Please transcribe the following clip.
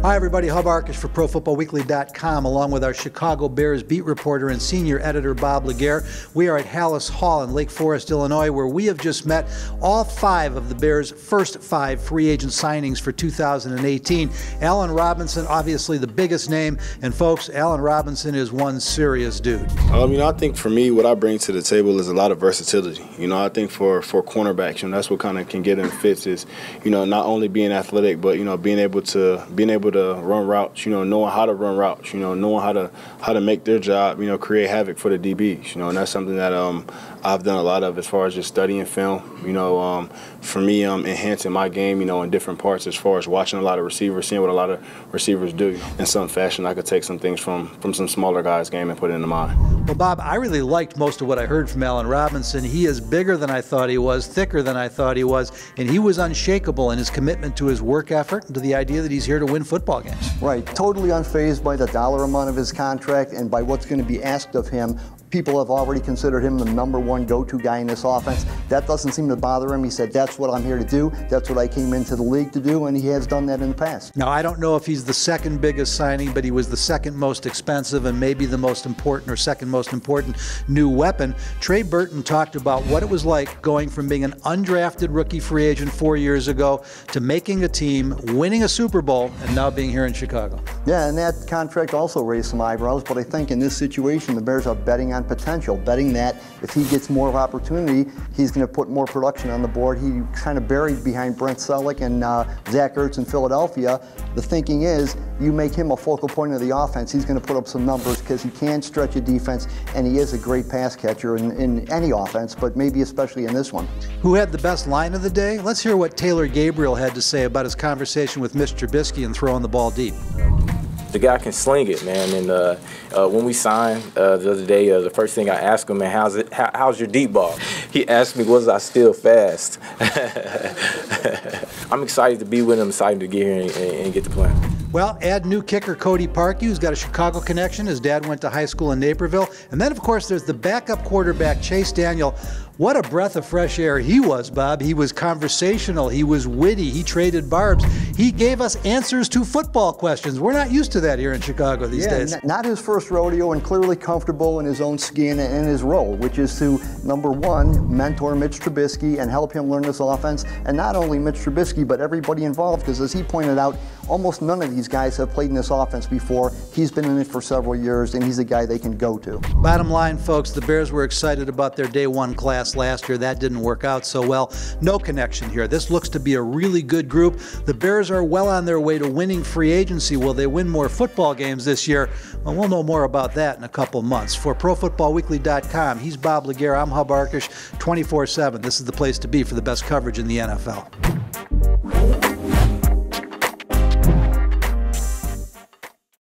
Hi everybody, Hub Arkush for ProFootballWeekly.com along with our Chicago Bears beat reporter and senior editor Bob LeGere. We are at Halas Hall in Lake Forest, Illinois, where we have just met all 5 of the Bears' first 5 free agent signings for 2018. Allen Robinson, obviously the biggest name, and folks, Allen Robinson is one serious dude. I think for me, what I bring to the table is a lot of versatility. I think for cornerbacks, that's what kind of can get in fits is, not only being athletic, but being able to run routes, knowing how to run routes, knowing how to make their job, create havoc for the DBs, and that's something that I've done a lot of as far as just studying film, for me enhancing my game, in different parts as far as watching a lot of receivers, seeing what a lot of receivers do. In some fashion, I could take some things from some smaller guys' game and put it into mine. Well, Bob, I really liked most of what I heard from Allen Robinson. He is bigger than I thought he was, thicker than I thought he was, and he was unshakable in his commitment to his work effort and to the idea that he's here to win football games. Right, totally unfazed by the dollar amount of his contract and by what's going to be asked of him. People have already considered him the #1 go-to guy in this offense. That doesn't seem to bother him. He said, that's what I'm here to do. That's what I came into the league to do, and he has done that in the past. Now, I don't know if he's the second biggest signing, but he was the second most expensive and maybe the most important or second most important new weapon. Trey Burton talked about what it was like going from being an undrafted rookie free agent 4 years ago to making a team, winning a Super Bowl, and now being here in Chicago. Yeah, and that contract also raised some eyebrows, but I think in this situation, the Bears are betting on potential, betting that if he gets more of opportunity, he's going to put more production on the board. He kind of buried behind Brent Selleck and Zach Ertz in Philadelphia. The thinking is you make him a focal point of the offense, he's going to put up some numbers because he can stretch a defense, and he is a great pass catcher in any offense, but maybe especially in this one. Who had the best line of the day? Let's hear what Taylor Gabriel had to say about his conversation with Mitch Trubisky and throwing the ball deep. The guy can sling it, man. And when we signed the other day, the first thing I asked him, man, how's your deep ball? He asked me, was I still fast? I'm excited to be with him, excited to get here and get to play. Well, add new kicker Cody Parkey, who's got a Chicago connection. His dad went to high school in Naperville. And then, of course, there's the backup quarterback, Chase Daniel. What a breath of fresh air he was, Bob. He was conversational. He was witty. He traded barbs. He gave us answers to football questions. We're not used to that here in Chicago these days. Not his first rodeo, and clearly comfortable in his own skin and his role, which is to, #1, mentor Mitch Trubisky and help him learn this offense. And not only Mitch Trubisky, but everybody involved, because as he pointed out, almost none of these guys have played in this offense before. He's been in it for several years, and he's a guy they can go to. Bottom line, folks, the Bears were excited about their day 1 class last year. That didn't work out so well. No connection here. This looks to be a really good group. The Bears are well on their way to winning free agency. Will they win more football games this year? Well, we'll know more about that in a couple months. For ProFootballWeekly.com, he's Bob LeGere. I'm Hub Arkush, 24/7. This is the place to be for the best coverage in the NFL.